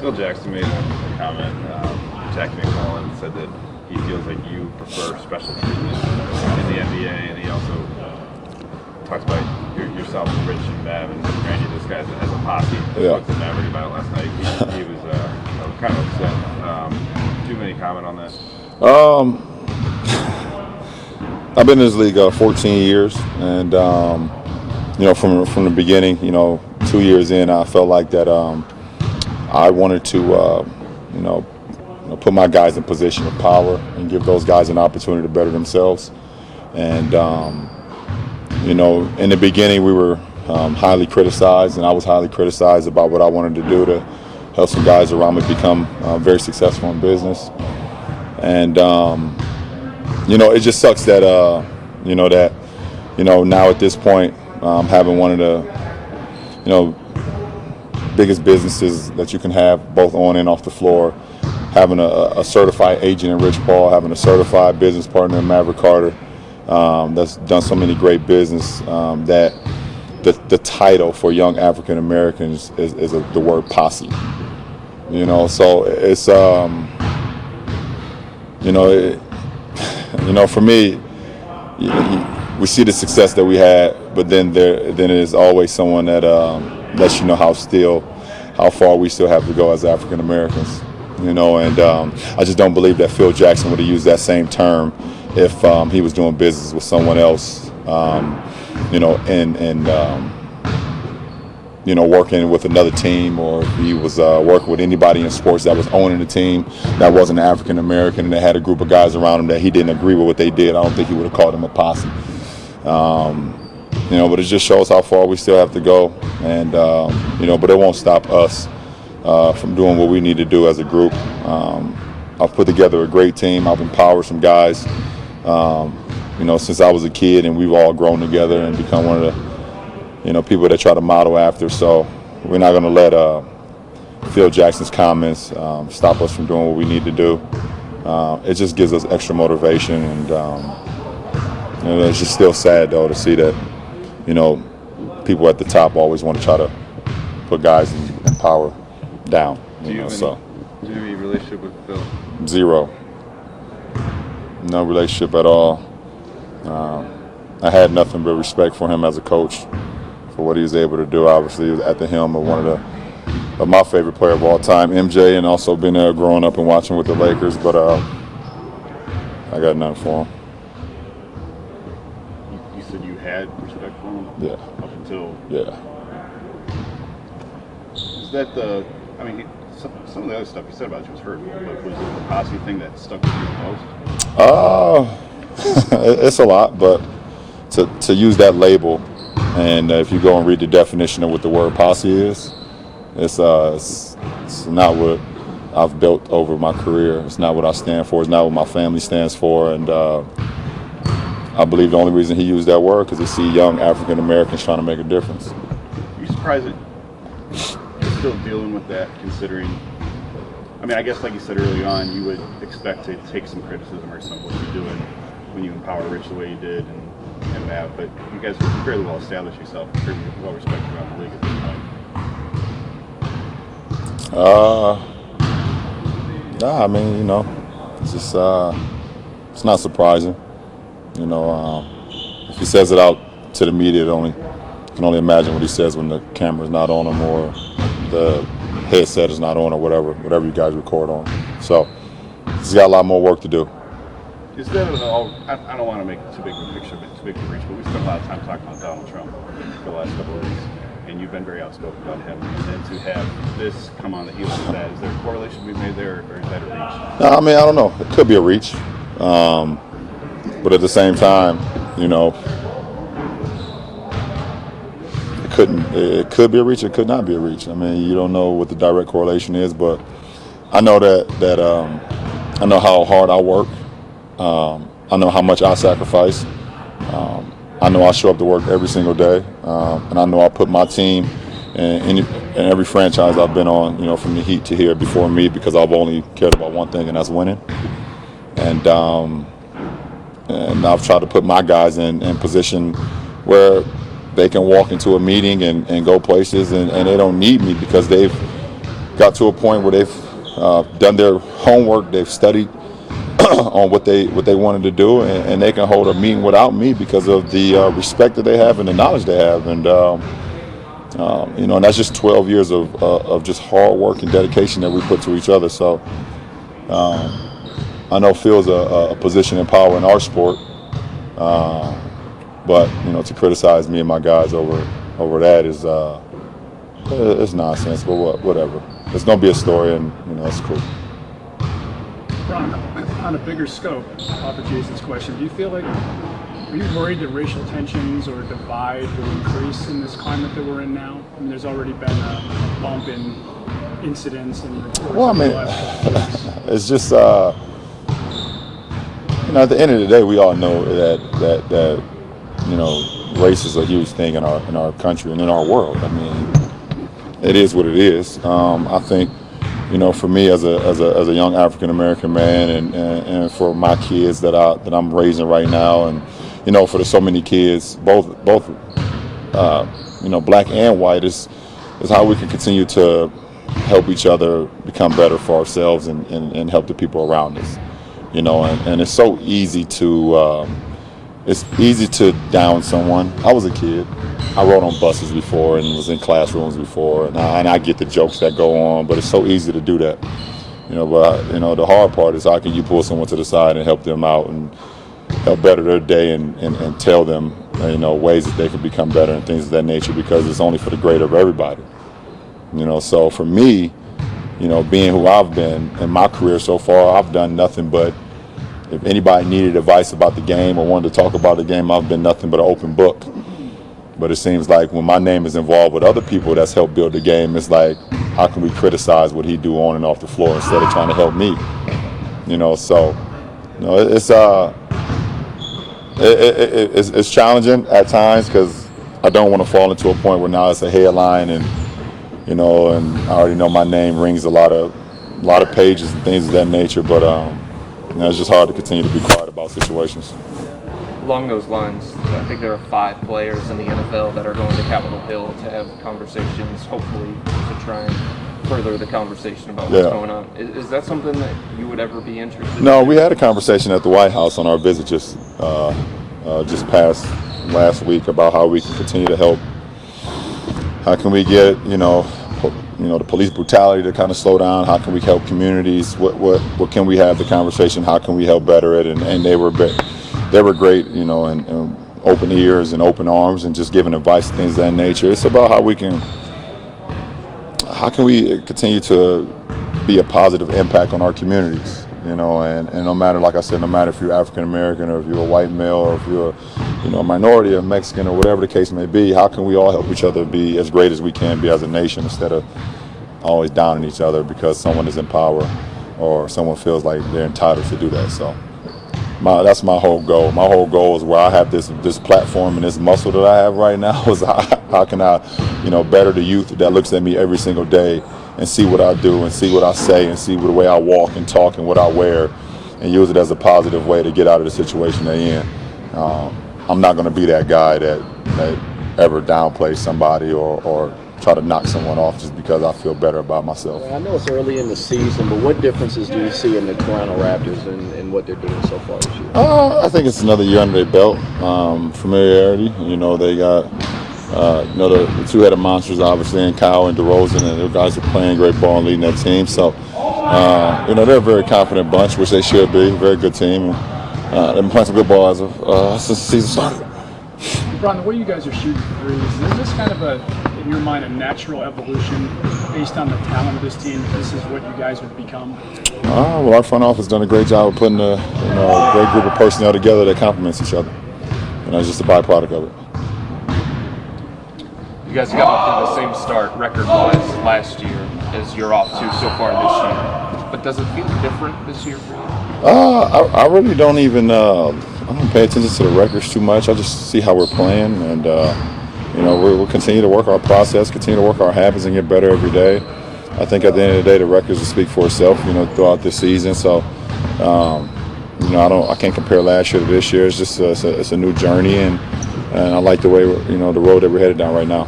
Phil Jackson made a comment. Jack McMullen said that he feels like you prefer special treatment in the NBA, and he also talks about yourself and Rich and Mav and Randy, those guys as a posse. Yeah. Spoke to Maverick about it last night. He was kind of upset. Do you have any comment on that? I've been in this league 14 years, and from the beginning, 2 years in, I felt like that I wanted to, put my guys in position of power and give those guys an opportunity to better themselves. And in the beginning, we were highly criticized, and I was highly criticized about what I wanted to do to help some guys around me become very successful in business. And it just sucks that now at this point, having one of the biggest businesses that you can have, both on and off the floor, having a certified agent in Rich Paul, having a certified business partner in Maverick Carter, that's done so many great business, that the title for young African Americans is the word posse. So it's for me, we see the success that we had, but then there's always someone that lets you know how far we still have to go as African Americans. And I just don't believe that Phil Jackson would have used that same term if he was doing business with someone else, working with another team, or if he was working with anybody in sports that was owning a team that wasn't African American and that had a group of guys around him that he didn't agree with what they did. I don't think he would have called them a posse. But it just shows how far we still have to go, and but it won't stop us from doing what we need to do as a group. I've put together a great team. I've empowered some guys, since I was a kid, and we've all grown together and become one of the people that try to model after. So we're not going to let Phil Jackson's comments stop us from doing what we need to do. It just gives us extra motivation, and it's just still sad though to see that people at the top always want to try to put guys in power down. Do you have any relationship with Phil? Zero. No relationship at all. I had nothing but respect for him as a coach, for what he was able to do. Obviously, he was at the helm of one of my favorite player of all time, MJ, and also been there growing up and watching with the Lakers. But I got nothing for him. You said you had respect for him? Yeah. Up until. Yeah. Is that some of the other stuff you said about you was hurtful, but was it the posse thing that stuck with you the most? It's a lot, but to use that label, and if you go and read the definition of what the word posse is, it's not what I've built over my career. It's not what I stand for. It's not what my family stands for. And I believe the only reason he used that word because he see young African Americans trying to make a difference. Are you surprised that you're still dealing with that, considering? I guess like you said early on, you would expect to take some criticism or some of what you're doing when you empower Rich the way you did and Matt, but you guys are fairly well established yourself, pretty well respected around the league at this point. It's just it's not surprising. If he says it out to the media, can only imagine what he says when the camera's not on him or the headset is not on or whatever you guys record on. So he's got a lot more work to do. Is that at all? I don't want to make too big of a picture, too big of a reach, but we spent a lot of time talking about Donald Trump for the last couple of weeks, and you've been very outspoken about him. And then to have this come on the heels of that, is there a correlation to be made there, or is that a reach? I don't know. It could be a reach, but at the same time, it could be a reach. It could not be a reach. You don't know what the direct correlation is, but I know that I know how hard I work. I know how much I sacrifice. I know I show up to work every single day, and I know I put my team in every franchise I've been on, from the Heat to here before me, because I've only cared about one thing, and that's winning. And I've tried to put my guys in position where they can walk into a meeting and go places, and they don't need me because they've got to a point where they've done their homework, they've studied on what they wanted to do, and they can hold a meeting without me because of the respect that they have and the knowledge they have, and and that's just 12 years of just hard work and dedication that we put to each other. So I know Phil's a position in power in our sport, but to criticize me and my guys over that is it's nonsense. But whatever, it's gonna be a story, and it's cool. Ron, on a bigger scope, off of Jason's question, do you feel like, are you worried that racial tensions or divide will increase in this climate that we're in now? I mean, there's already been a bump in incidents and reports. Well, I mean, the last couple of weeks. it's just at the end of the day, we all know that race is a huge thing in our country and in our world. I mean, it is what it is. I think, for me as a young African American man, and for my kids that I'm raising right now, and for so many kids, both black and white, is how we can continue to help each other become better for ourselves and help the people around us. And it's so easy to down someone. I was a kid. I rode on buses before and was in classrooms before, and I get the jokes that go on, but it's so easy to do that. But the hard part is how can you pull someone to the side and help them out and help better their day and tell them ways that they can become better and things of that nature, because it's only for the greater of everybody. So for me, being who I've been in my career so far, I've done nothing but, if anybody needed advice about the game or wanted to talk about the game, I've been nothing but an open book. But it seems like when my name is involved with other people that's helped build the game, it's like, how can we criticize what he do on and off the floor instead of trying to help me? It's challenging at times, because I don't want to fall into a point where now it's a headline and I already know my name rings a lot of pages and things of that nature. But it's just hard to continue to be quiet about situations. Along those lines, I think there are 5 players in the NFL that are going to Capitol Hill to have conversations, hopefully to try and further the conversation about what's going on. Is that something that you would ever be interested in? No, we had a conversation at the White House on our visit just past last week about how we can continue to help. How can we get the police brutality to kind of slow down? How can we help communities? What can we have the conversation? How can we help better it? And they were great, and open ears and open arms and just giving advice and things of that nature. It's about how can we continue to be a positive impact on our communities, and no matter, like I said, no matter if you're African American or if you're a white male or if you're a minority or Mexican or whatever the case may be, how can we all help each other be as great as we can be as a nation, instead of always downing each other because someone is in power or someone feels like they're entitled to do that. So that's my whole goal. My whole goal is where I have this platform and this muscle that I have right now is how can I, better the youth that looks at me every single day and see what I do and see what I say and see the way I walk and talk and what I wear, and use it as a positive way to get out of the situation they're in. I'm not going to be that guy that ever downplays somebody or try to knock someone off just because I feel better about myself. I know it's early in the season, but what differences do you see in the Toronto Raptors and what they're doing so far this year? I think it's another year under their belt. Familiarity. They got the two-headed monsters, obviously, and Kyle and DeRozan, and their guys are playing great ball and leading that team. So, they're a very confident bunch, which they should be. Very good team. They've been playing some good ball since the season started. Ron, the way you guys are shooting threes, is this kind of in your mind, a natural evolution based on the talent of this team? This is what you guys would become? Well, our front office has done a great job of putting a great group of personnel together that complements each other. It's just a byproduct of it. You guys got off to the same start record-wise last year as you're off to so far this year. But does it feel different this year for you? I really don't even I don't pay attention to the records too much. I just see how we're playing, and we'll continue to work our process, continue to work our habits, and get better every day. I think at the end of the day, the records will speak for itself, throughout this season. So, I can't compare last year to this year. It's just it's a new journey, and I like the way the road that we're headed down right now.